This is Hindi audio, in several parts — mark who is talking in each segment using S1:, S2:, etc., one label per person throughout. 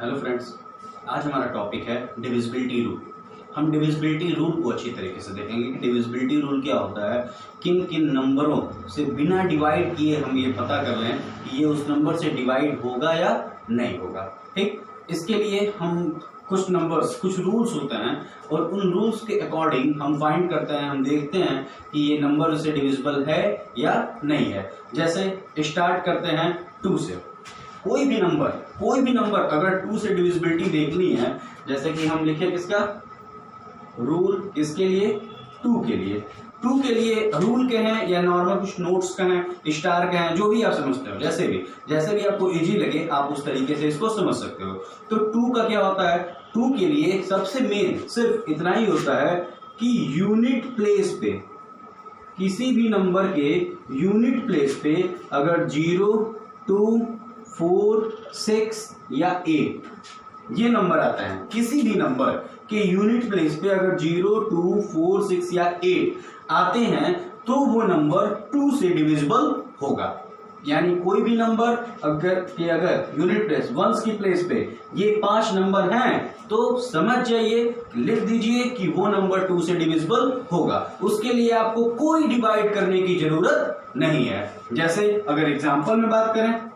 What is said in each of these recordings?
S1: हेलो फ्रेंड्स, आज हमारा टॉपिक है डिविजिबिलिटी रूल। हम डिविजिबिलिटी रूल को अच्छी तरीके से देखेंगे कि डिविजिबिलिटी रूल क्या होता है, किन किन नंबरों से बिना डिवाइड किए हम ये पता कर लें कि ये उस नंबर से डिवाइड होगा या नहीं होगा। ठीक, इसके लिए हम कुछ नंबर्स, कुछ रूल्स होते हैं और उन रूल्स के अकॉर्डिंग हम फाइंड करते हैं, हम देखते हैं कि ये नंबर से डिविजिबल है या नहीं है। जैसे स्टार्ट करते हैं 2 से। कोई भी नंबर अगर 2 से डिविजिबिलिटी देखनी है, जैसे कि हम लिखे किसका रूल, किसके लिए 2 के लिए। 2 के लिए रूल के हैं या नॉर्मल कुछ नोट्स का है, स्टार के हैं, जो भी आप समझते हो, जैसे भी आपको इजी लगे आप उस तरीके से इसको समझ सकते हो। तो 2 का क्या होता है, 2 के लिए सबसे मेन सिर्फ इतना ही होता है कि यूनिट प्लेस पे, किसी भी नंबर के यूनिट प्लेस पे अगर 0, 2, 4, 6 या 8 ये नंबर आता है, किसी भी नंबर के यूनिट प्लेस पे अगर 0, 2, 4, 6 या 8 आते हैं तो वो नंबर 2 से डिविजिबल होगा। यानी कोई भी नंबर अगर यूनिट प्लेस वंस की प्लेस पे ये 5 नंबर हैं तो समझ जाइए, लिख दीजिए कि वो नंबर 2 से डिविजिबल होगा। उसके लिए आपको कोई डिवाइड करने की जरूरत नहीं है। जैसे अगर एग्जाम्पल में बात करें,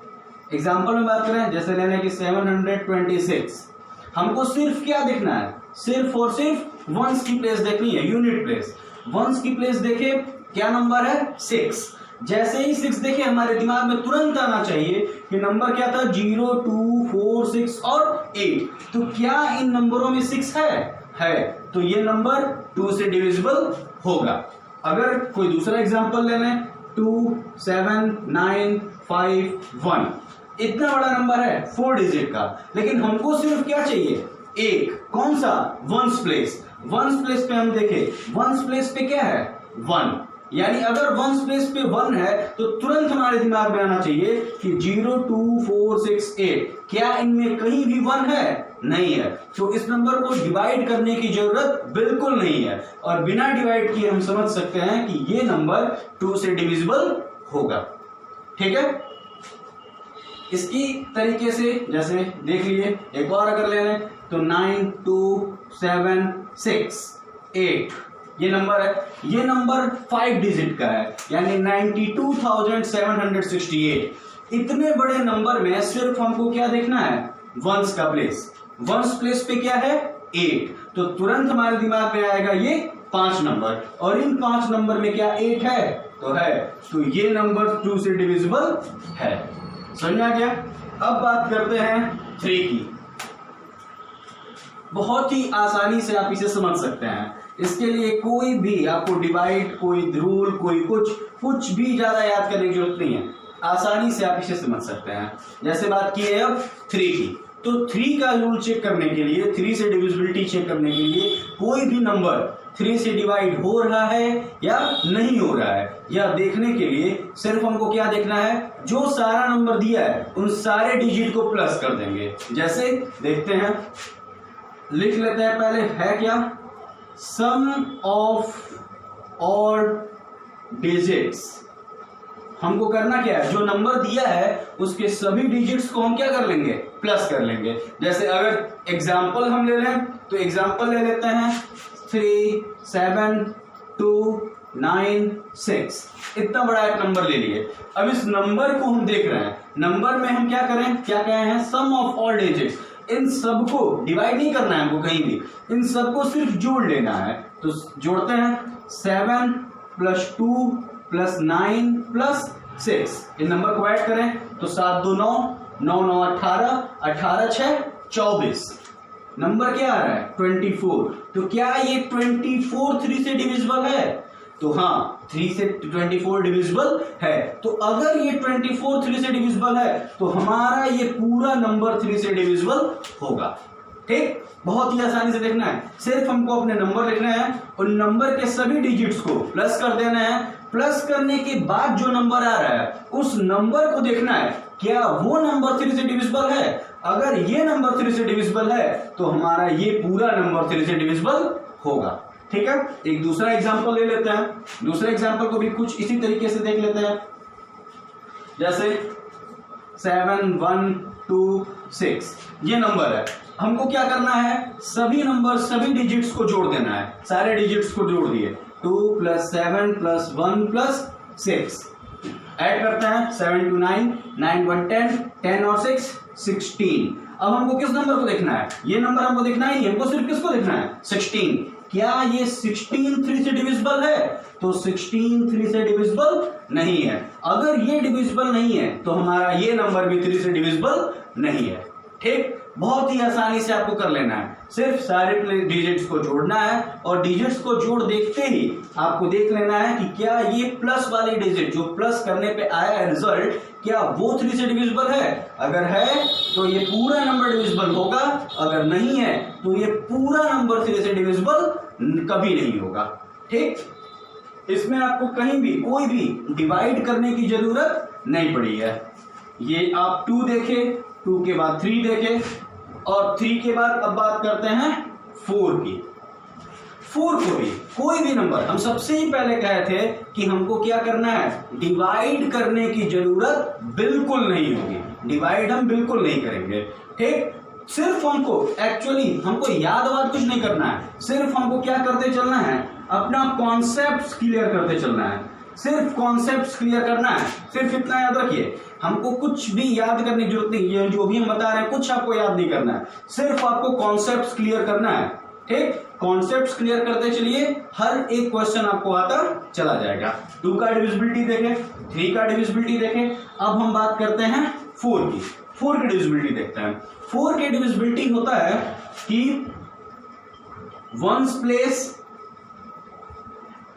S1: जैसे लेने की 726, हमको सिर्फ क्या देखना है, सिर्फ और सिर्फ वंस की प्लेस देखनी है, यूनिट प्लेस। वंस की प्लेस देखे क्या नंबर है 6। जैसे ही 6 देखे हमारे दिमाग में तुरंत आना चाहिए कि नंबर क्या था 0, 2, 4, 6 और 8। तो क्या इन नंबरों में 6 है, तो ये नंबर 2 से डिविजिबल होगा। अगर कोई दूसरा एग्जांपल ले लें, 2, 7, 9, 5, 1, इतना बड़ा नंबर है 4 डिजिट का, लेकिन हमको सिर्फ क्या चाहिए, एक, कौन सा, वंस प्लेस पे हम देखें, वंस प्लेस पे क्या है 1। यानी अगर वंस प्लेस पे 1 है तो तुरंत हमारे दिमाग में आना चाहिए कि 0, 2, 4, 6, 8 क्या इनमें कहीं भी 1 है, नहीं है। तो इस नंबर को डिवाइड करने की जरूरत बिल्कुल नहीं है और बिना डिवाइड किए हम समझ सकते हैं कि ये नंबर 2 से डिविजिबल होगा। ठीक है, इसकी तरीके से जैसे देख लिए, एक और अगर ले लें तो 9, 2, 7, 6, 8 ये नंबर है, ये नंबर 5 डिजिट का है, यानी 92,768। इतने बड़े नंबर में सिर्फ हमको क्या देखना है, वंस का प्लेस। वंस प्लेस पे क्या है 8, तो तुरंत हमारे दिमाग में आएगा ये 5 नंबर, और इन 5 नंबर में क्या 8 है, तो ये नंबर 2 से डिविजिबल है। समझ आ गया। अब बात करते हैं 3 की। बहुत ही आसानी से आप इसे समझ सकते हैं। इसके लिए कोई भी आपको डिवाइड, कोई रूल, कोई कुछ भी ज्यादा याद करने की जरूरत नहीं है, आसानी से आप इसे समझ सकते हैं। जैसे बात की है अब 3 की, तो 3 का रूल चेक करने के लिए, 3 से डिविजिबिलिटी चेक करने के लिए कोई भी नंबर 3 से डिवाइड हो रहा है या नहीं हो रहा है, या देखने के लिए सिर्फ हमको क्या देखना है, जो सारा नंबर दिया है उन सारे डिजिट को प्लस कर देंगे। जैसे देखते हैं, लिख लेते हैं पहले, है क्या, सम ऑफ ऑड डिजिट्स। हमको करना क्या है, जो नंबर दिया है उसके सभी डिजिट्स को हम क्या कर लेंगे, प्लस कर लेंगे। जैसे अगर एग्जाम्पल हम ले लें तो एग्जाम्पल ले लेते हैं 3, 7, 2, 9, 6, इतना बड़ा एक नंबर ले लिए। अब इस नंबर को हम देख रहे हैं, नंबर में हम क्या कहे हैं, सम ऑफ ऑल डिजिट्स। इन सबको डिवाइड नहीं करना है हमको कहीं भी, इन सबको सिर्फ जोड़ लेना है। तो जोड़ते हैं 7 + 2 + 9 + 6, इन नंबर को ऐड करें तो 7, 2, 9, 9, 9, 18, 18, 6, 24। नंबर क्या आ रहा है 24। तो क्या ये 24 3 से डिविजिबल है, तो हाँ 3 से 24 डिविजिबल है। तो अगर ये 24 3 से डिविजिबल है तो हमारा ये पूरा नंबर 3 से डिविजिबल होगा। ठीक, बहुत ही आसानी से देखना है, सिर्फ हमको अपने नंबर लिखना है, उन नंबर के सभी डिजिट्स को प्लस कर देना है। प्लस करने के बाद जो नंबर आ रहा है उस नंबर को देखना है क्या वो नंबर 3 से डिविजिबल है। अगर ये नंबर 3 से डिविजिबल है तो हमारा ये पूरा नंबर 3 से डिविजिबल होगा। ठीक है, एक दूसरा एग्जांपल ले लेते हैं, दूसरे एग्जांपल को भी कुछ इसी तरीके से देख लेते हैं। जैसे 7, 1, 2 6 ये नंबर है। हमको क्या करना है, सभी नंबर सभी डिजिट्स को जोड़ देना है। सारे डिजिट्स को जोड़ दिए, 2 + 7 + 1 + 6 ऐड करते हैं, 7 × 9 9 × 1 10 10 और 6 16। अब हमको किस नंबर को देखना है, ये नंबर हमको देखना ही नहीं, हमको सिर्फ किसको देखना है, 16। क्या ये 16 3 से डिविजिबल है, तो 16 3 से डिविजिबल नहीं है। अगर ये डिविजिबल नहीं है तो हमारा ये नंबर भी 3 से डिविजिबल नहीं है। ठीक, बहुत ही आसानी से आपको कर लेना है, सिर्फ सारे डिजिट्स को जोड़ना है और डिजिट्स को जोड़ देखते ही आपको देख लेना है कि क्या ये प्लस वाली डिजिट जो प्लस करने पे आया है रिजल्ट, क्या वो 3 से डिविजिबल है। अगर है तो ये पूरा नंबर डिविजिबल होगा, अगर नहीं है तो ये पूरा नंबर 3 से डिविजिबल कभी नहीं होगा। ठीक, इसमें आपको कहीं भी कोई भी डिवाइड करने की जरूरत नहीं पड़ी है। ये आप 2 देखे, 2 के बाद 3 देखे और 3 के बाद अब बात करते हैं 4 की। 4 को भी कोई भी नंबर, हम सबसे ही पहले कहे थे कि हमको क्या करना है, डिवाइड करने की जरूरत बिल्कुल नहीं होगी, डिवाइड हम बिल्कुल नहीं करेंगे। ठीक, सिर्फ हमको याद वाद कुछ नहीं करना है, सिर्फ हमको क्या करते चलना है, अपना कॉन्सेप्ट्स क्लियर करते चलना है, सिर्फ कॉन्सेप्ट्स क्लियर करना है। सिर्फ इतना याद रखिए, हमको कुछ भी याद करने की जरूरत नहीं है, जो भी हम बता रहे हैं कुछ आपको याद नहीं करना है, सिर्फ आपको कॉन्सेप्ट्स क्लियर करना है। ठीक, कॉन्सेप्ट्स क्लियर करते चलिए, हर एक क्वेश्चन आपको आता चला जाएगा। 2 का डिविजिबिलिटी देखें, 3 का डिविजिबिलिटी देखें, अब हम बात करते हैं 4 की। 4 की डिविजिबिलिटी देखते हैं। 4 की डिविजिबिलिटी होता है कि 1s place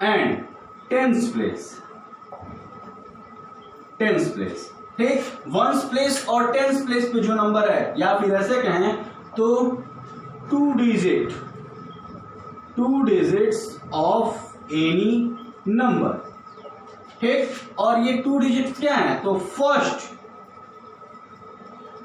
S1: and 10s place. 10s place, ठीक, 1s प्लेस और 10s प्लेस पे जो नंबर है, या फिर ऐसे कहें तो 2 डिजिट्स ऑफ एनी नंबर। ठीक, और ये 2 डिजिट क्या है, तो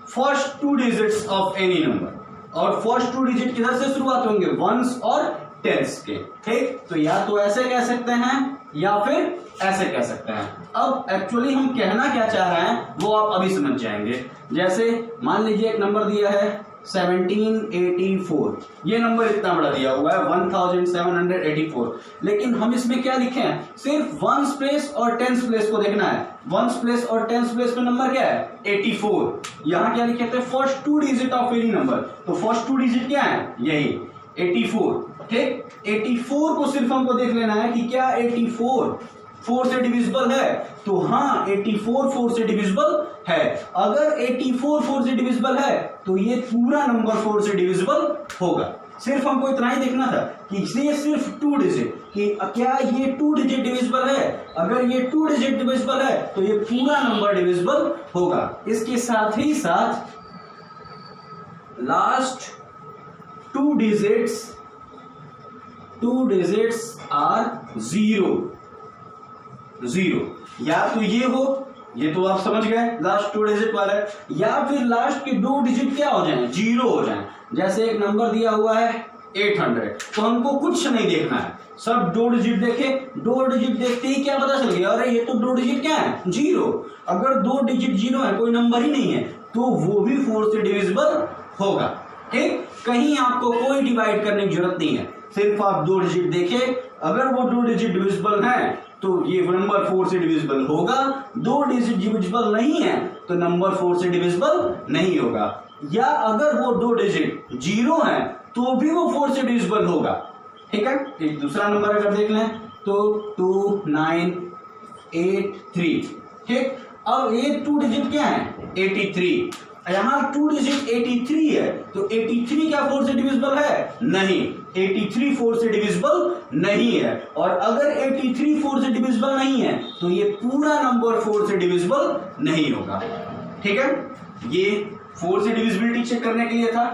S1: first 2 digits of any number, और फर्स्ट 2 डिजिट किधर से शुरुआत होंगे, 1s और 10s के। ठीक, तो या तो ऐसे कह सकते हैं या फिर ऐसे कह सकते हैं। अब एक्चुअली हम कहना क्या चाह रहे हैं वो आप अभी समझ जाएंगे। जैसे मान लीजिए एक नंबर दिया है 1784, ये नंबर इतना बड़ा दिया हुआ है 1784, लेकिन हम इसमें क्या लिखे हैं, सिर्फ 1s प्लेस और 10s प्लेस को देखना है। 1s प्लेस और 10s प्लेस में नंबर क्या है, 84। यहां क्या लिखे थे, first 2 digit of any number, तो फर्स्ट 2 डिजिट क्या है, यही 84। ठीक, 84 को सिर्फ हमको देख लेना है कि क्या 84 4 से डिविजिबल है, तो हाँ 84 4 से डिविजिबल है। अगर 84 4 से डिविजिबल है तो ये पूरा नंबर 4 से डिविजिबल होगा। सिर्फ हमको इतना ही देखना था कि ये सिर्फ 2 डिजिट, कि क्या ये 2 डिजिट डिविजिबल है। अगर ये 2 डिजिट डिविजिबल है तो ये पूरा नंबर डिविजिबल होगा। इसके साथ ही साथ लास्ट 2 डिजिट्स आर 0। या तो ये हो, ये तो आप समझ गए लास्ट 2 डिजिट वाला है, या फिर लास्ट के 2 डिजिट क्या हो जाए, 0 हो जाए। जैसे एक नंबर दिया हुआ है 800, तो हमको कुछ नहीं देखना है, सब 2 डिजिट देखे, 2 डिजिट देखते ही क्या पता चल गया, अरे ये तो 2 डिजिट क्या है, 0। अगर 2 डिजिट 0 है, कोई नंबर ही नहीं है, तो वो भी 4 से डिविजिबल होगा। ठीक, कहीं आपको कोई डिवाइड करने की जरूरत नहीं है, सिर्फ आप 2 डिजिट देखे, अगर वो 2 डिजिट डिविजिबल है तो ये नंबर 4 से डिविजिबल होगा। 2 डिजिट डिविजिबल नहीं है तो नंबर 4 से डिविजिबल नहीं होगा। या अगर वो 2 डिजिट 0 है तो भी वो 4 से डिविजिबल होगा। ठीक है, एक दूसरा नंबर अगर देख लें तो 2983। ठीक, अब ये 2 डिजिट क्या है, 83। यहां 2 डिजिट 83 है, तो 83 क्या 4 से डिविजिबल है, नहीं, 83 4 से डिविजिबल नहीं है। और अगर 83 4 से डिविजिबल नहीं है तो ये पूरा नंबर 4 से डिविजिबल नहीं होगा। ठीक है, ये 4 से डिविजिबिलिटी चेक करने के लिए था।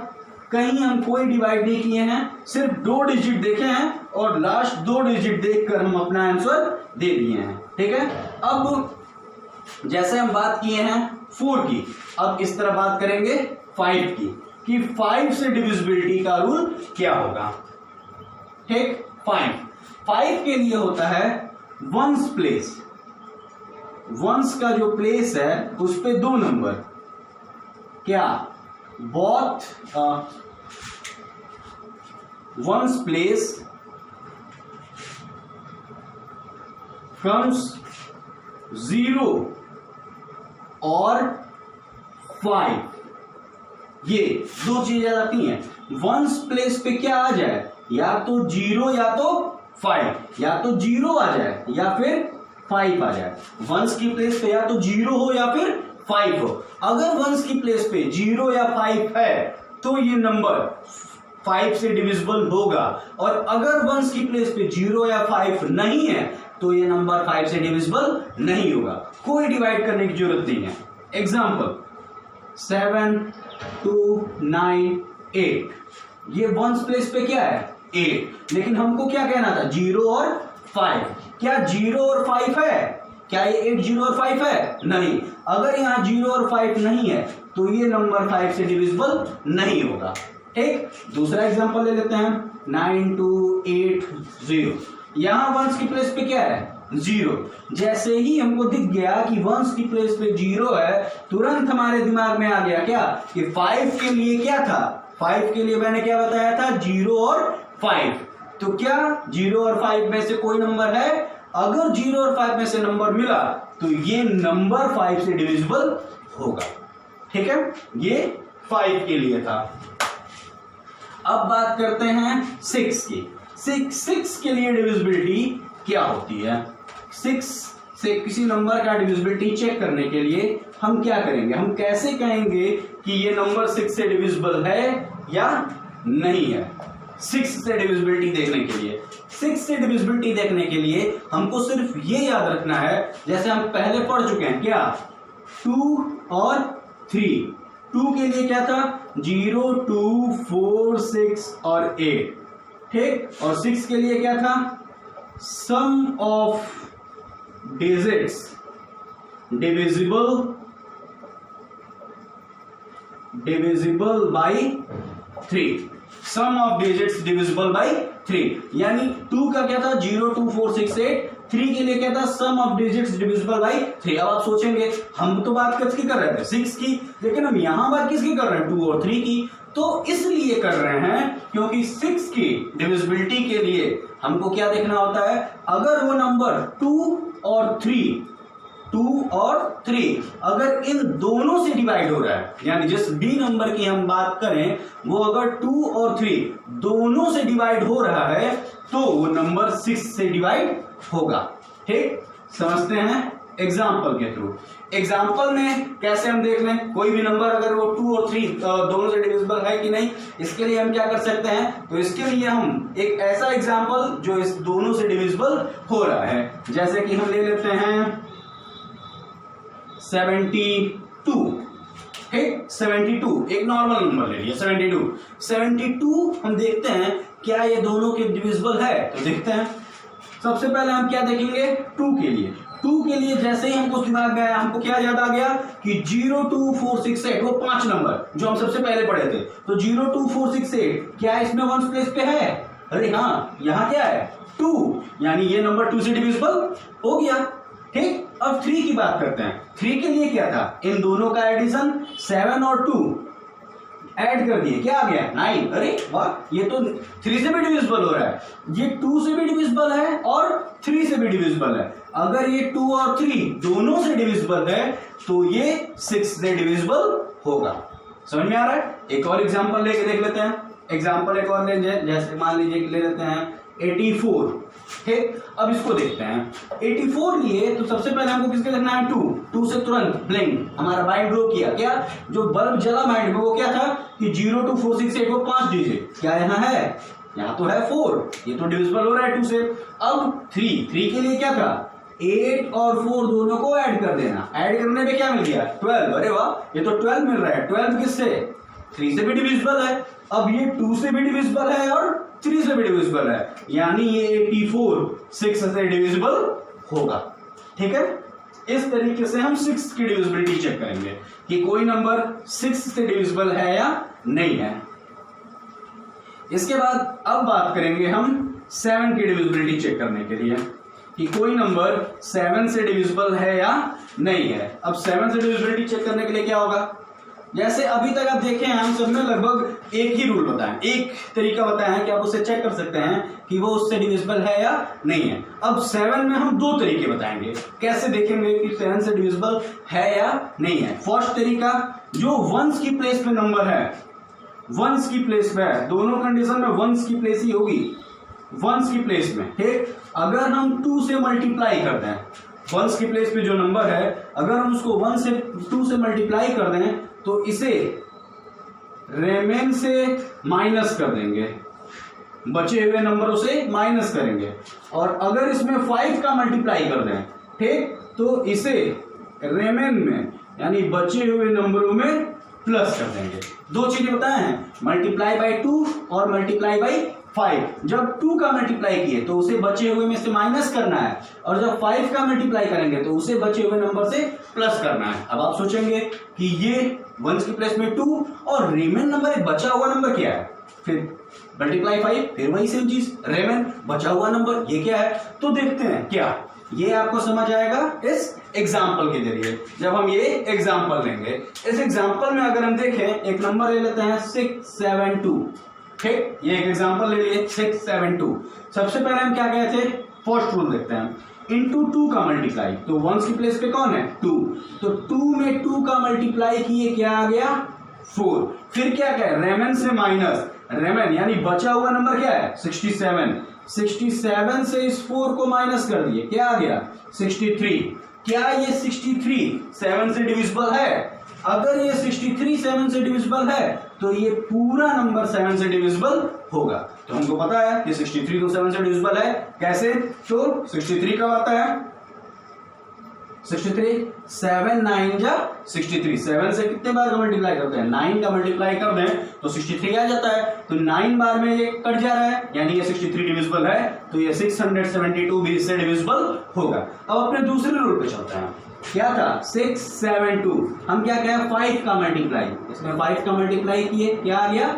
S1: कहीं हम कोई डिवाइड नहीं किए हैं, सिर्फ 2 डिजिट देखे हैं और लास्ट 2 डिजिट देखकर हम अपना आंसर दे दिए हैं। ठीक है, अब जैसे हम बात किए हैं 4 की, अब इस तरह बात करेंगे 5 की, कि 5 से डिविजिबिलिटी का रूल क्या होगा। ठीक, 5 के लिए होता है 1s प्लेस। 1s का जो प्लेस है उस पे 2 नंबर, क्या both one's place comes 0 और 5, ये दो चीजें आती हैं। वंस प्लेस पे क्या आ जाए, या तो 0 या तो 5, या तो 0 आ जाए या फिर 5 आ जाए। वंस की प्लेस पे या तो 0 हो या फिर 5 हो। अगर वंस की प्लेस पे 0 या 5 है तो ये नंबर 5 से डिविजिबल होगा, और अगर वंस की प्लेस पे 0 या 5 नहीं है तो ये नंबर 5 से डिविजिबल नहीं होगा। कोई डिवाइड करने की जरूरत नहीं है। एग्जाम्पल 7, 2, 9, 8, ये वंस प्लेस पे क्या है 8, लेकिन हमको क्या कहना था 0 और 5। क्या 0 और 5 है? क्या ये 8 0 और 5 है? नहीं। अगर यहां 0 और 5 नहीं है तो ये नंबर 5 से डिविजिबल नहीं होगा। ठीक, दूसरा एग्जांपल ले लेते हैं 9, 2, 8, 0। यहां वंस की प्लेस पे क्या है 0। जैसे ही हमको दिख गया कि वंस की प्लेस पे 0 है, तुरंत हमारे दिमाग में आ गया क्या कि 5 के लिए क्या था, 5 के लिए मैंने क्या बताया था 0 और 5। तो क्या 0 और 5 में से कोई नंबर है? अगर 0 और 5 में से नंबर मिला तो ये नंबर 5 से डिविजिबल होगा। ठीक है, ये 5 के लिए था। अब बात करते हैं 6 की। 6 के लिए डिविजिबिलिटी क्या होती है? 6 से किसी नंबर का डिविजिबिलिटी चेक करने के लिए हम क्या करेंगे, हम कैसे कहेंगे कि ये नंबर 6 से डिविजिबल है या नहीं है? 6 से डिविजिबिलिटी देखने के लिए, 6 से डिविजिबिलिटी देखने के लिए हमको सिर्फ ये याद रखना है, जैसे हम पहले पढ़ चुके हैं क्या 2 और 3। 2 के लिए क्या था 0, 2, 4, 6 और 8। ठीक, और 6 के लिए क्या था sum of digits divisible by 3। Sum of digits divisible by 3, यानी 2 का क्या था 0, 2, 4, 6, 8। 3 के लिए क्या था sum of digits divisible by 3। अब आप सोचेंगे हम तो बात किसकी कर रहे थे 6 की, लेकिन हम यहां बात किसकी कर रहे हैं 2 और 3 की। तो इसलिए कर रहे हैं क्योंकि 6 की डिविजिबिलिटी के लिए हमको क्या देखना होता है, अगर वो नंबर 2 और 3 अगर इन दोनों से डिवाइड हो रहा है, यानी जिस बी नंबर की हम बात करें वो अगर 2 और 3 दोनों से डिवाइड हो रहा है तो वो नंबर 6 से डिवाइड होगा। ठीक, समझते हैं एग्जाम्पल के थ्रू। एग्जाम्पल में कैसे हम देख लें कोई भी नंबर अगर वो 2 और 3 दोनों से डिविजिबल है कि नहीं, इसके लिए हम क्या कर सकते हैं, तो इसके लिए हम एक ऐसा एग्जाम्पल जो इस दोनों से डिविजिबल हो रहा है, जैसे कि हम ले लेते हैं 72। ठीक, 72 एक नॉर्मल नंबर ले लिया 72 हम देखते हैं क्या ये दोनों के डिविजिबल है, तो देखते हैं। सबसे पहले हम क्या देखेंगे 2 के लिए। 2 के लिए जैसे ही हमको दिमाग में आया, हमको क्या याद आ गया कि 0, 2, 4, 6, 8 वो 5 नंबर जो हम सबसे पहले पढ़े थे। तो 0, 2, 4, 6, 8 क्या इसमें वंस प्लेस पे है? अरे हाँ, यहाँ क्या है 2, यानी ये नंबर 2 से डिविजिबल हो गया। ठीक, अब 3 की बात करते हैं। 3 के लिए क्या था, इन दोनों का एडिशन 7 और 2 ऐड कर दिए, क्या आ गया 9। अरे वाह, ये तो 3 से भी डिविजिबल हो रहा है, ये 2 से भी डिविजिबल है और 3 से भी डिविजिबल है। अगर ये 2 और 3 दोनों से डिविजिबल है तो ये 6 से डिविजिबल होगा। समझ में आ रहा है? एक और एग्जांपल लेके देख लेते हैं। एग्जांपल एक और ले, जैसे मान लीजिए ले लेते हैं 84। ठीक, अब इसको देखते हैं 84 लिए तो सबसे पहले हमको किसके लिखना है 2 से तुरंत ब्लिंक हमारा माइंड ब्लो किया। क्या जो बल्ब जला माइंड में वो क्या था कि 0, 2, 4, 6, 8 को 5 दीजिए। क्या यहाँ है, यहाँ तो है 4, ये तो डिविजिबल हो रहा है 2 से। अब 3 के लिए क्या था 8 और 4 दोनों को ऐड कर देना। ऐड करने में क्या मिल गया 12। अरे वाह, ये तो 12 मिल रहा है। 12 किससे 3 से भी डिविजिबल है। अब ये 2 से भी डिविजिबल है और 3 से भी डिविजिबल है, यानी ये 84 6 से डिविजिबल होगा। ठीक है, इस तरीके से हम 6 की डिविजिबिलिटी चेक करेंगे कि कोई नंबर 6 से डिविजिबल है या नहीं है। इसके बाद अब बात करेंगे हम 7 की डिविजिबिलिटी चेक करने के लिए कि कोई नंबर 7 से डिविजिबल है या नहीं है। अब 7 से डिविजिबिलिटी चेक करने के लिए क्या होगा, जैसे अभी तक आप देखे हैं हम सब में लगभग एक ही रूल बताएं, एक तरीका बताया है कि आप उससे चेक कर सकते हैं कि वो उससे डिविजिबल है या नहीं है। अब 7 में हम दो तरीके बताएंगे, कैसे देखेंगे कि 7 से डिविजिबल है या नहीं है। फर्स्ट तरीका, जो वंस की प्लेस पे नंबर है, वंस की प्लेस पे है, दोनों कंडीशन में वंस की प्लेस ही होगी, वंस की प्लेस में, ठीक। अगर हम 2 से मल्टीप्लाई करते हैं, वंस की प्लेस पे जो नंबर है अगर हम उसको 1 से 2 से मल्टीप्लाई कर दें तो इसे रेमेन से माइनस कर देंगे, बचे हुए नंबरों से माइनस करेंगे। और अगर इसमें 5 का मल्टीप्लाई कर दें, ठीक, तो इसे रेमेन में यानी बचे हुए नंबरों में प्लस कर देंगे। दो चीजें बताए हैं, मल्टीप्लाई बाय 2 और मल्टीप्लाई बाय 5। जब 2 का मल्टीप्लाई किए तो उसे बचे हुए में से माइनस करना है, और जब 5 का मल्टीप्लाई करेंगे तो उसे बचे हुए नंबर से प्लस करना है। अब आप सोचेंगे कि ये वंस की प्लेस में 2 और रेमेन नंबर एक बचा हुआ नंबर क्या है, फिर मल्टीप्लाई 5, फिर वही सेम चीज, रेमेन बचा हुआ नंबर, ये क्या है। तो देखते हैं क्या ये आपको समझ आएगा इस एग्जाम्पल के जरिए। जब हम ये एग्जाम्पल लेंगे, इस एग्जाम्पल में अगर हम देखें एक नंबर ले लेते हैं 672, ठीक, ये एक एग्जाम्पल ले लिए 672। सबसे पहले हम क्या कहे थे, फर्स्ट रूल देखते हैं, इंटू 2 का मल्टीप्लाई, तो वंस की प्लेस पे कौन है 2, तो 2 में 2 का मल्टीप्लाई किए क्या आ गया 4। फिर क्या कहे, रेमेन से माइनस, रेमेन यानी बचा हुआ नंबर क्या है 67, 67 से इस 4 को माइनस कर दिए, क्या आ गया 63। क्या ये 63 7 से डिविजिबल है? अगर ये 63 7 से डिविजिबल है तो ये पूरा नंबर 7 से डिविजिबल होगा। तो हमको पता है कि 63 तो 7 से डिविजिबल है। कैसे? तो 63 कब आता है 63, 7 9 जा 63, 7 से कितने बार का मल्टीप्लाई करते हैं 9 का मल्टीप्लाई कर दें तो 63 आ जाता है। तो 9 बार में ये कट जा रहा है, यानी ये 63 डिविजिबल है, तो ये 672 भी इससे डिविजिबल होगा। अब अपने दूसरे रूल पे चलते हैं। क्या था 672, हम क्या कहें 5 का मल्टीप्लाई, इसमें 5 का मल्टीप्लाई किए क्या आ गया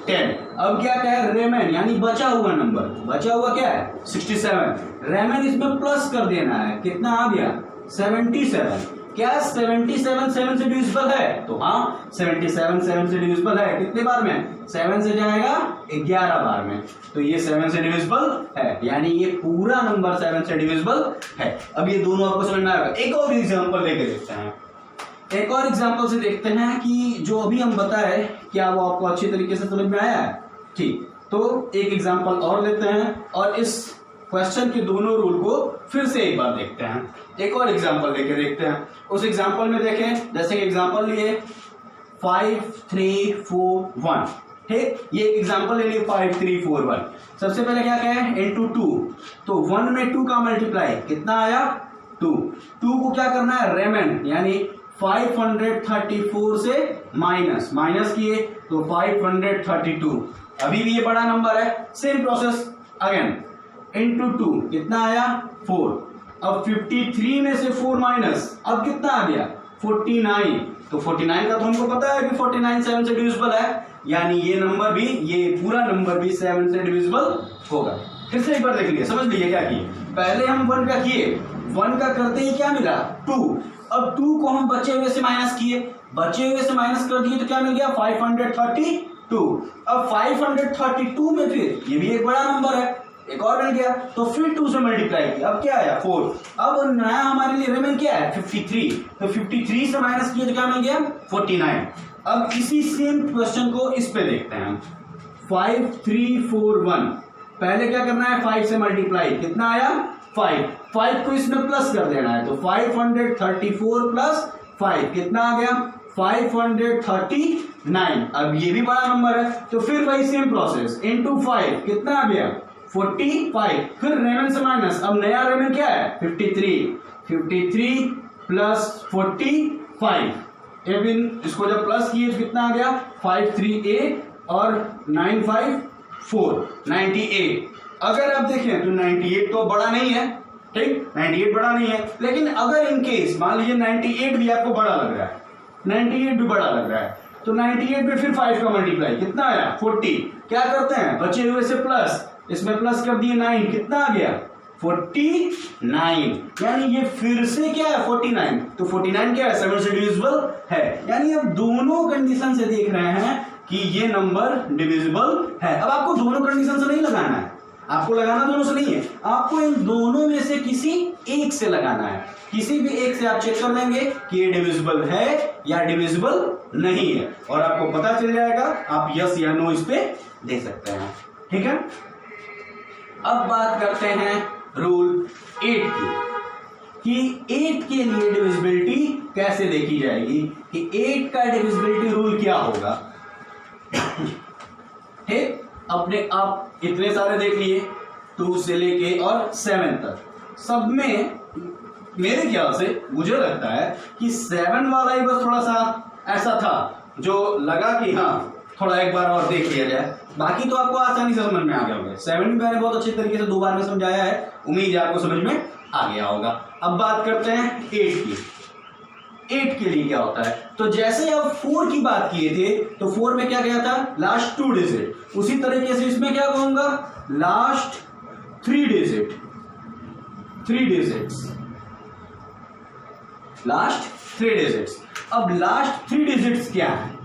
S1: 10। अब क्या कहे रेमेन यानी बचा हुआ नंबर, बचा हुआ क्या है 67, रेमेन इसमें प्लस कर देना है, कितना आ गया 77। क्या 77 7 से डिविजिबल है? तो हाँ 77 7 से डिविजिबल है, कितने बार में 7 से जाएगा 11 बार में, तो ये 7 से डिविजिबल है, यानी ये पूरा नंबर 7 से डिविजिबल है। अब ये दोनों आपको समझ में आएगा। एक और एग्जांपल लेके देखते हैं, एक और एग्जांपल से देखते हैं कि जो अभी हम बताए क्या वो आपको अच्छी तरीके से समझ में आया है। ठीक, तो एक एग्जांपल और लेते हैं और इस क्वेश्चन के दोनों रूल को फिर से एक बार देखते हैं। एक और एग्जांपल लेके देखते हैं। उस एग्जांपल में देखें, जैसे कि एग्जांपल लिए 5 3 4 1, ठीक, ये एक एग्जांपल ले लिए 5 3 4 1। सबसे पहले क्या कहें इनटू 2, तो 1 में 2 का मल्टीप्लाई कितना आया 2, 2 को क्या करना है रेमेन यानी 534 से माइनस, माइनस किए तो 532। अभी भी ये बड़ा नंबर है, सेम प्रोसेस अगेन इनटू 2 कितना आया 4। अब 53 में से 4 माइनस, अब कितना आ गया 49। तो 49 का तो हमको पता है कि 49 7 से डिविजिबल है, यानी ये नंबर भी, ये पूरा नंबर भी 7 से डिविजिबल होगा। फिर से एक बार देख लिए, समझ लीजिए क्या किए। पहले हम 1 का किए, 1 का करते ही क्या मिला 2। अब 2 को हम बचे हुए से माइनस किए, बचे हुए से माइनस कर दिए तो क्या मिल गया 532। अब 532 में फिर ये भी एक बड़ा नंबर है, एक और मिल गया, तो फिर 2 से मल्टीप्लाई किया, अब क्या आया 4। अब नया हमारे लिए रेमेन क्या है 53, तो 53 से माइनस किया तो क्या मिल गया 49। अब इसी सेम क्वेश्चन को इस पे देखते हैं, 5 3 4 1। पहले क्या करना है 5 से मल्टीप्लाई, कितना आया 5 को इसमें प्लस कर देना है, तो 534 प्लस 5 कितना आ गया 539। अब ये भी बड़ा नंबर है, तो फिर वही सेम प्रोसेस इनटू 5 कितना आ गया 45, फिर रेमेन से माइनस, अब नया रेमेन क्या है 53 प्लस 45। इसको जब प्लस किए तो कितना आ गया 538 और 954 98। अगर आप देखें तो 98 तो बड़ा नहीं है, ठीक, 98 बड़ा नहीं है, लेकिन अगर इन केस मान लीजिए 98 भी आपको बड़ा लग रहा है, 98 भी बड़ा लग रहा है, तो 98 में फिर 5 का मल्टीप्लाई कितना आया 40। क्या करते हैं बचे हुए से प्लस, इसमें प्लस कर दिए 9, कितना आ गया 49, यानी ये फिर से क्या है 49, तो 49 क्या है 7 से डिविजिबल है। यानी अब दोनों कंडीशन से देख रहे हैं कि ये नंबर डिविजिबल है। अब आपको दोनों कंडीशन से नहीं लगाना है, आपको लगाना दोनों से नहीं है, आपको इन दोनों में से किसी एक से लगाना है। किसी भी एक से आप चेक कर लेंगे कि ये डिविजिबल है या डिविजिबल नहीं है, और आपको पता चल जाएगा, आप यस या नो इस पे दे सकते हैं। ठीक है, अब बात करते हैं रूल 8 की, कि 8 के लिए डिविजिबिलिटी कैसे देखी जाएगी, कि 8 का डिविजिबिलिटी रूल क्या होगा। ठीक, अपने आप इतने सारे देख लिए 2 से लेके और 7 तक, सब में मेरे ख्याल से मुझे लगता है कि 7 वाला ही बस थोड़ा सा ऐसा था जो लगा कि हाँ थोड़ा एक बार और देख लिया जाए, बाकी तो आपको आसानी से समझ में आ गया होगा। 7 भी मैंने बहुत अच्छे तरीके से 2 बार में समझाया है, उम्मीद है आपको समझ में आ गया होगा। अब बात करते हैं 8 की। 8 के लिए क्या होता है, तो जैसे अब 4 की बात किए थे तो 4 में क्या गया था लास्ट 2 डिजिट, उसी तरीके से इसमें क्या कहूंगा last 3 digit, 3 digits, last 3 digits. अब लास्ट 3 डिजिट्स क्या है,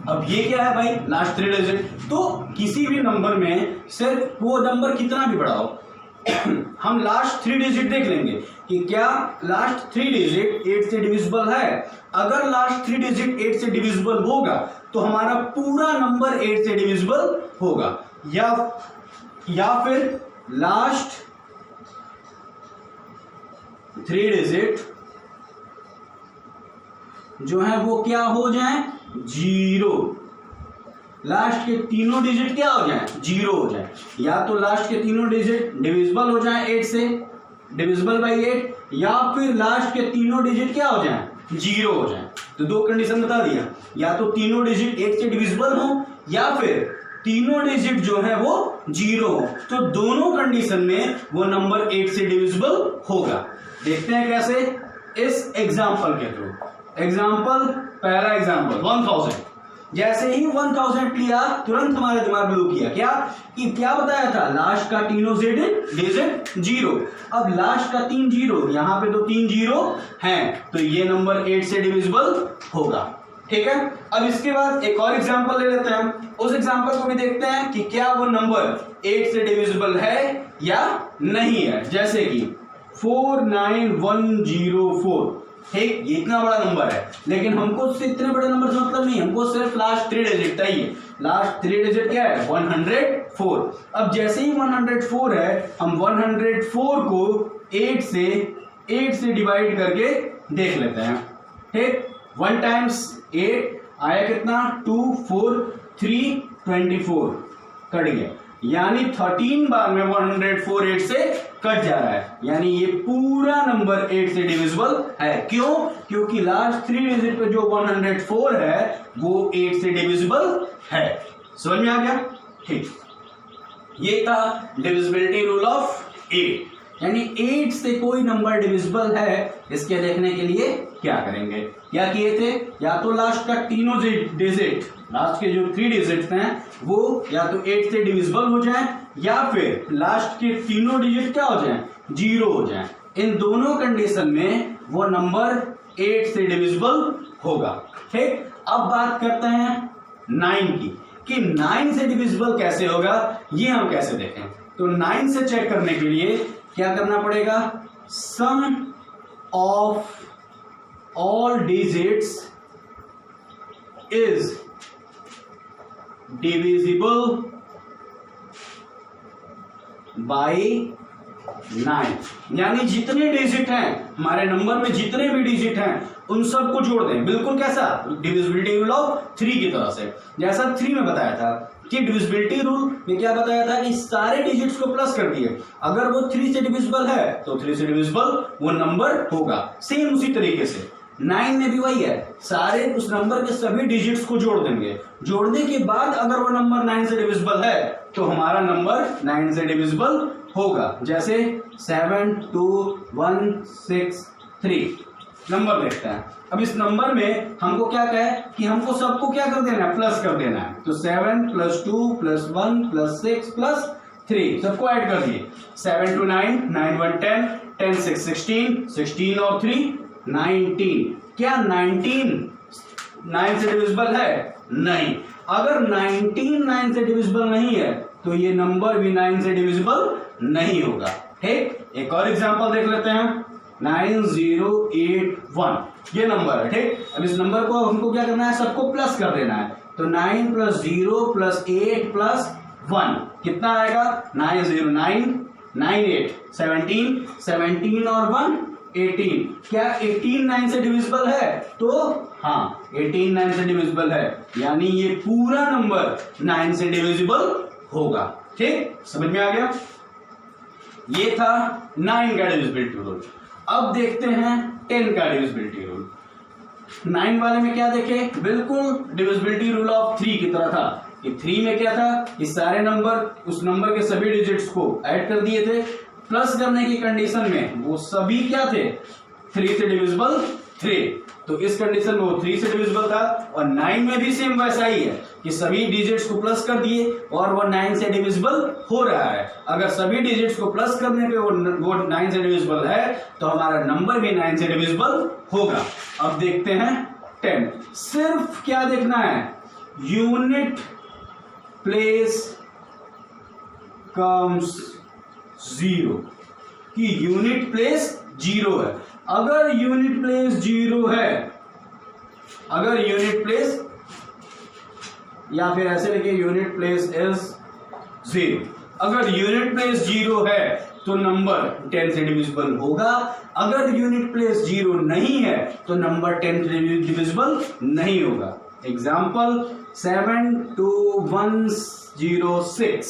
S1: अब ये क्या है भाई लास्ट 3 डिजिट, तो किसी भी नंबर में सिर्फ वो नंबर कितना भी बड़ा हो हम लास्ट 3 डिजिट देख लेंगे कि क्या लास्ट 3 डिजिट 8 से डिविजिबल है। अगर लास्ट 3 डिजिट 8 से डिविजिबल होगा तो हमारा पूरा नंबर 8 से डिविजिबल होगा, या फिर लास्ट 3 डिजिट जो है वो क्या हो जाए 0, लास्ट के तीनों डिजिट क्या हो जाए 0 हो जाए, या तो लास्ट के तीनों डिजिट डिविजिबल हो जाए 8 से, डिविजिबल बाई 8, या फिर लास्ट के तीनों डिजिट क्या हो जाए 0 हो जाए। तो 2 कंडीशन बता दिया, या तो तीनों डिजिट 8 से डिविजिबल हो या फिर तीनों डिजिट जो है वो 0 हो, तो दोनों कंडीशन में वो नंबर 8 से डिविजिबल होगा। देखते हैं कैसे, इस एग्जाम्पल के थ्रू। एग्जाम्पल, पहला एग्जाम्पल 1000, जैसे ही 1000 लिया तुरंत हमारे दिमाग में लूप किया क्या, कि क्या बताया था लास्ट का तीनों डिजिट 0। अब लास्ट का 3 0, यहां पे तो 3 0 हैं, तो ये नंबर 8 से डिविजिबल होगा। ठीक है, अब इसके बाद एक और एग्जांपल ले लेते हैं, उस एग्जांपल को भी देखते हैं कि क्या वो नंबर 8 से डिविजिबल है या नहीं है। जैसे कि 49104, ठीक, ये इतना बड़ा नंबर है, लेकिन हमको उससे इतने बड़े नंबर से मतलब नहीं, हमको सिर्फ लास्ट 3 डिजिट चाहिए। लास्ट 3 डिजिट क्या है 104। अब जैसे ही 104 है, हम 104 को 8 से डिवाइड करके देख लेते हैं। ठीक, 1 टाइम्स 8 आया कितना 2 4 3 24, कट गया, यानी 13 बार में 104 8 से कट जा रहा है, यानी ये पूरा नंबर 8 से डिविजिबल है। क्यों, क्योंकि लास्ट 3 डिजिट पे जो 104 है वो 8 से डिविजिबल है। समझ में आ गया। ठीक, ये था डिविजिबिलिटी रूल ऑफ 8, यानी 8 से कोई नंबर डिविजिबल है इसके देखने के लिए क्या करेंगे, क्या किए थे, या तो लास्ट का तीनों डिजिट, लास्ट के जो 3 डिजिट्स हैं वो या तो 8 से डिविजिबल हो जाए, या फिर लास्ट के तीनों डिजिट क्या हो जाए 0 हो जाए। इन दोनों कंडीशन में वो नंबर 8 से डिविजिबल होगा। ठीक, अब बात करते हैं 9 की, कि 9 से डिविजिबल कैसे होगा, ये हम कैसे देखें। तो 9 से चेक करने के लिए क्या करना पड़ेगा, sum of all digits is divisible by 9, यानी जितने डिजिट हैं हमारे नंबर में, जितने भी डिजिट हैं उन सबको जोड़ दें। बिल्कुल कैसा, डिविजिबिलिटी रूल ऑफ 3 की तरह से, जैसा 3 में बताया था कि डिविजिबिलिटी रूल में क्या बताया था कि सारे डिजिट्स को प्लस कर दिए, अगर वो 3 से डिविजिबल है तो 3 से डिविजिबल वो नंबर होगा। सेम उसी तरीके से 9 में भी वही है, सारे उस नंबर के सभी डिजिट्स को जोड़ देंगे, जोड़ने के बाद अगर वो नंबर 9 से डिविजिबल है तो हमारा नंबर 9 से डिविजिबल होगा। जैसे 7 2 1 6 3 नंबर देखते हैं। अब इस नंबर में हमको क्या कहे कि हमको सबको क्या कर देना है, प्लस कर देना है। तो 7 + 2 + 1 + 6 + 3, सबको ऐड कर दिए, 7 2 9, 9 1 10, 10 6 16, 16 और 3 19। क्या 19 9 से डिविजिबल है? नहीं। अगर 19 9 से डिविजिबल नहीं है तो ये नंबर भी 9 से डिविजिबल नहीं होगा। ठीक, एक और एग्जांपल देख लेते हैं, 9081 ये नंबर है। ठीक, अब इस नंबर को हमको क्या करना है, सबको प्लस कर देना है। तो 9 + 0 + 8 + 1 कितना आएगा? 9 0 9 9 8 17, 17 और 1 18। क्या 18 9 से डिविजिबल है? तो हाँ, 18 9 से डिविजिबल है, यानी ये पूरा नंबर 9 से डिविजिबल होगा। ठीक, समझ में आ गया? ये था 9 का डिविजिबिलिटी रूल। अब देखते हैं 10 का डिविजिबिलिटी रूल। 9 वाले में क्या देखे? बिल्कुल डिविजिबिलिटी रूल ऑफ 3 की तरह था कि 3 में क्या था कि सारे नंबर, उस नंबर के सभी डिजिट्स को ऐड कर दिए थे, प्लस करने की कंडीशन में वो सभी क्या थे? 3 से डिविजिबल 3। तो इस कंडीशन में वो 3 से डिविजिबल था। और 9 में भी सेम वैसा ही है कि सभी डिजिट्स को प्लस कर दिए और वो 9 से डिविजिबल हो रहा है। अगर सभी डिजिट्स को प्लस करने पे वो 9 से डिविजिबल है तो हमारा नंबर भी 9 से डिविजिबल होगा। अब देखते हैं 10। सिर्फ क्या देखना है? यूनिट प्लेस कम्स 0 कि यूनिट प्लेस 0 है। अगर यूनिट प्लेस 0 है, अगर यूनिट प्लेस, या फिर ऐसे लिखिए यूनिट प्लेस इज 0, अगर यूनिट प्लेस 0 है तो नंबर 10 से डिविजिबल होगा। अगर यूनिट प्लेस 0 नहीं है तो नंबर 10 से डिविजिबल नहीं होगा। एग्जाम्पल 7 2 106,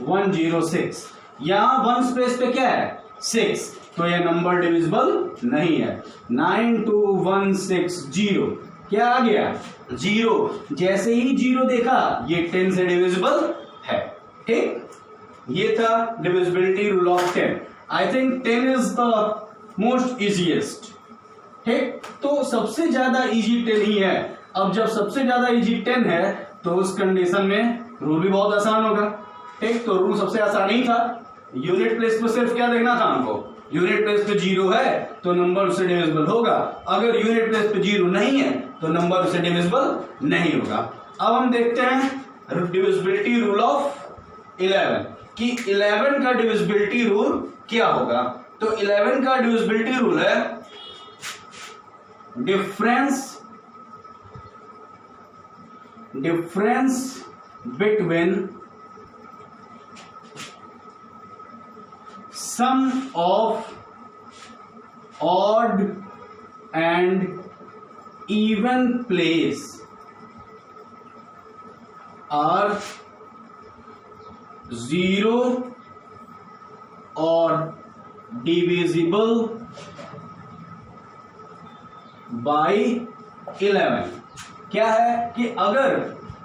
S1: 106, यहां 1 स्पेस पे क्या है? 6, तो यह नंबर डिविजिबल नहीं है। 9 2 1 6 0, क्या आ गया? 0। जैसे ही 0 देखा ये 10 से डिविजिबल है। ठीक, ये था divisibility rule of 10। I think 10 is the most easiest. ठीक, तो सबसे ज्यादा इजी 10 ही है। अब जब सबसे ज्यादा इजी 10 है तो उस कंडीशन में रूल भी बहुत आसान होगा। ठीक, तो रूल सबसे आसान ही था। यूनिट प्लेस पे सिर्फ क्या देखना था हमको? यूनिट प्लेस पे 0 है तो नंबर उससे डिविजिबल होगा। अगर यूनिट प्लेस पे 0 नहीं है तो नंबर उससे डिविजिबल नहीं होगा। अब हम देखते हैं डिविजिबिलिटी रूल ऑफ 11 कि 11 का डिविजिबिलिटी रूल क्या होगा। तो 11 का डिविजिबिलिटी रूल है difference between sum of odd and even place are 0 or divisible by 11। क्या है कि अगर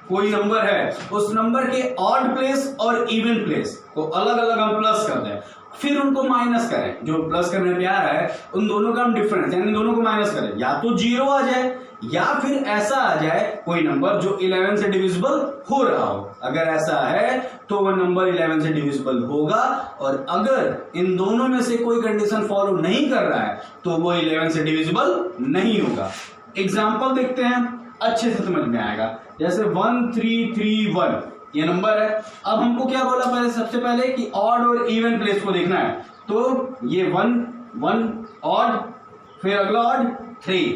S1: कोई नंबर है, उस नंबर के ऑड प्लेस और इवन प्लेस को अलग अलग हम प्लस कर दें, फिर उनको माइनस करें, जो प्लस करने पे आ रहा है उन दोनों का हम डिफरेंस यानी दोनों को माइनस करें, या तो 0 आ जाए या फिर ऐसा आ जाए कोई नंबर जो 11 से डिविजिबल हो रहा हो। अगर ऐसा है तो वह नंबर 11 से डिविजिबल होगा, और अगर इन दोनों में से कोई कंडीशन फॉलो नहीं कर रहा है तो वो 11 से डिविजिबल नहीं होगा। एग्जाम्पल देखते हैं, अच्छे से समझ में आएगा। जैसे 1331 ये नंबर है। अब हमको क्या बोला पहले, सबसे पहले कि ऑड और इवन प्लेस को देखना है। तो ये 1 1 ऑड, फिर अगला ऑड 3,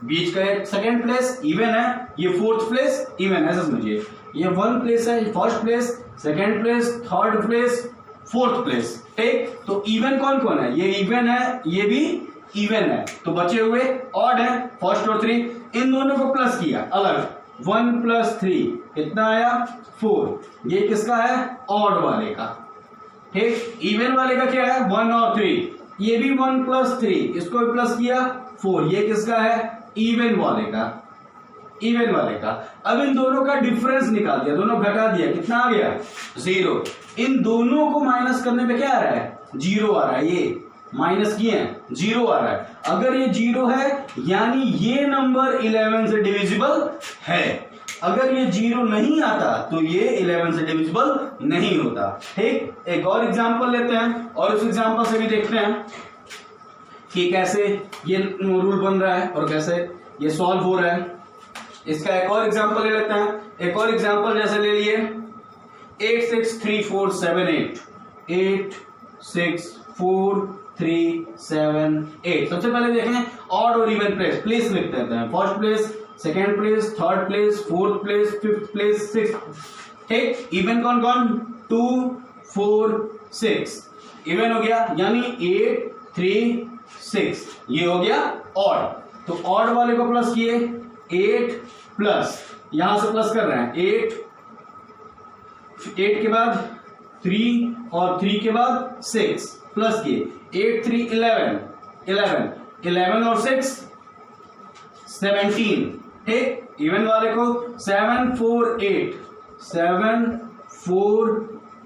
S1: बीच का सेकंड प्लेस इवन है, ये फोर्थ प्लेस इवन है। ऐसा समझिए, ये 1 प्लेस है, first place, second place, third place, fourth place. ठीक, तो इवन कौन कौन है? ये इवन है, ये भी इवन है, तो बचे हुए ऑड है, फर्स्ट और 3। इन दोनों को प्लस किया अलग, 1 + 3 कितना आया? 4। ये किसका है? ऑड वाले का। ठीक, इवन वाले का क्या है? 1 और 3। ये भी 1 + 3, इसको भी प्लस किया 4। ये किसका है? इवन वाले का, इवन वाले का। अब इन दोनों का डिफरेंस निकाल दिया, दोनों घटा दिया, कितना आ गया? 0। इन दोनों को माइनस करने पे क्या आ रहा है? 0 आ रहा है। ये माइनस किए हैं, 0 आ रहा है। अगर ये 0 है यानी ये नंबर 11 से डिविजिबल है। अगर ये 0 नहीं आता तो ये 11 से डिविजिबल नहीं होता। ठीक, एक और एग्जांपल लेते हैं और उस एग्जांपल से भी देखते हैं कि कैसे ये रूल बन रहा है और कैसे ये सॉल्व हो रहा है। इसका एक और एग्जांपल ले लेते हैं। एक और एग्जांपल जैसे ले लिए 8 6 3 4 7 8 8 6 4 3 7 8। सबसे पहले देखें ऑड और इवन प्लेस लिखते हैं। First place, second place, third place, fourth place, fifth place, sixth. ठीक, इवन कौन कौन? 2 4 6 इवन हो गया, यानी 8 3 6 ये हो गया ऑड। तो ऑड वाले को प्लस किए 8 प्लस, यहां से प्लस कर रहे हैं 8 के बाद 3 और 3 के बाद 6 प्लस किए 8 3 11 और 6 17। ठीक, इवन वाले को 7 4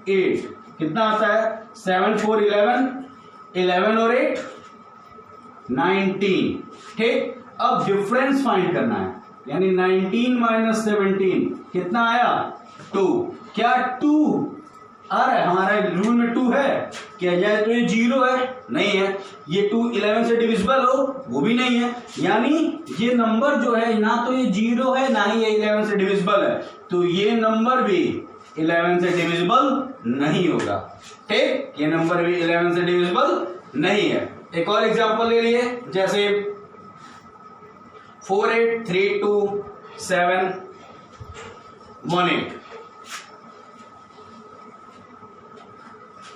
S1: 8 कितना आता है? 7 4 11 और 8 19। ठीक, अब डिफरेंस फाइंड करना है, यानी 19 माइनस 17 कितना आया? 2। क्या 2 आ रहा है? हमारे रूल में 2 है क्या? जाए तो ये 0 है, नहीं है। ये 2 11 से डिविजिबल हो, वो भी नहीं है। यानी ये नंबर जो है ना तो ये 0 है ना ही ये 11 से डिविजिबल है, तो ये नंबर भी 11 से डिविजिबल नहीं होगा। ठीक, ये नंबर भी 11 से डिविजिबल नहीं है। एक और एग्जांपल ले लिए, जैसे 4 8 3 2 7 1 8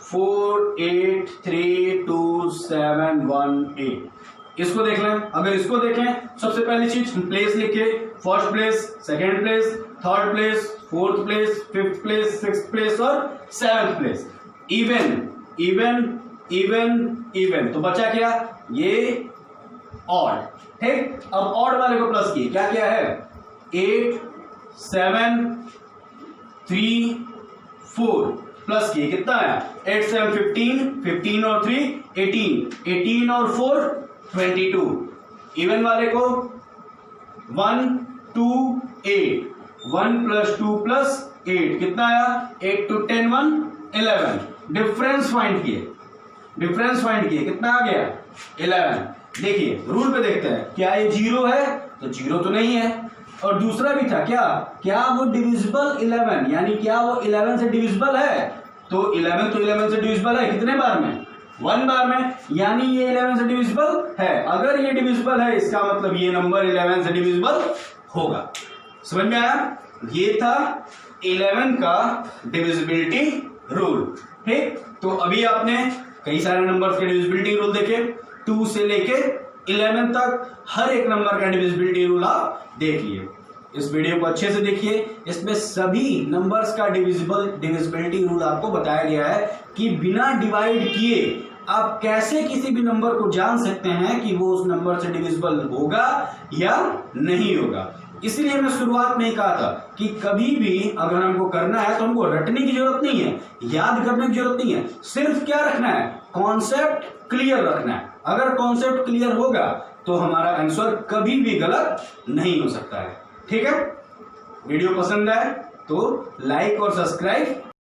S1: 4 8 3 2 7 1 8। इसको देख लें। अगर इसको देखें, सबसे पहली चीज प्लेस लिखे, first place, second place, third place, fourth place, fifth place, sixth place और सेवेंथ प्लेस। इवन तो बचा क्या? ये ऑड। ठीक, अब ऑड वाले को प्लस किए, क्या क्या है? 8 7 3 4 प्लस किए, कितना आया? 8 7 15 और 3 18 और 4 22। इवन वाले को 1 2 8 1 प्लस 2 प्लस 8 कितना आया? 8 2 10 1 11। डिफरेंस फाइंड किए, कितना आ गया? 11। देखिए रूल पे देखते हैं, क्या ये 0 है? तो 0 तो नहीं है। और दूसरा भी था, क्या वो डिविजिबल 11, यानी क्या वो 11 से डिविजिबल है? तो 11 से डिविजिबल है, कितने बार में? 1 बार में, यानी ये 11 से डिविजिबल है। अगर ये डिविजिबल है, इसका मतलब ये नंबर 11 से डिविजिबल होगा। समझ में आया? ये था 11 का डिविजिबिलिटी रूल। ठीक, तो अभी आपने कई सारे नंबर्स के डिविजिबिलिटी रूल देखे, 2 से लेके 11 तक हर एक नंबर का डिविजिबिलिटी रूल आप देख लिए। इस वीडियो को अच्छे से देखिए, इसमें सभी नंबर्स का डिविजिबिलिटी रूल आपको बताया गया है कि बिना डिवाइड किए आप कैसे किसी भी नंबर को जान सकते हैं कि वो उस नंबर से डिविजिबल होगा या नहीं होगा। इसलिए मैं शुरुआत में ही कहा था कि कभी भी अगर हमको करना है तो हमको रटने की जरूरत नहीं है, याद करने की जरूरत नहीं है, सिर्फ क्या रखना है? कॉन्सेप्ट क्लियर रखना है। अगर कॉन्सेप्ट क्लियर होगा तो हमारा आंसर कभी भी गलत नहीं हो सकता है। ठीक है, वीडियो पसंद आए तो लाइक और सब्सक्राइब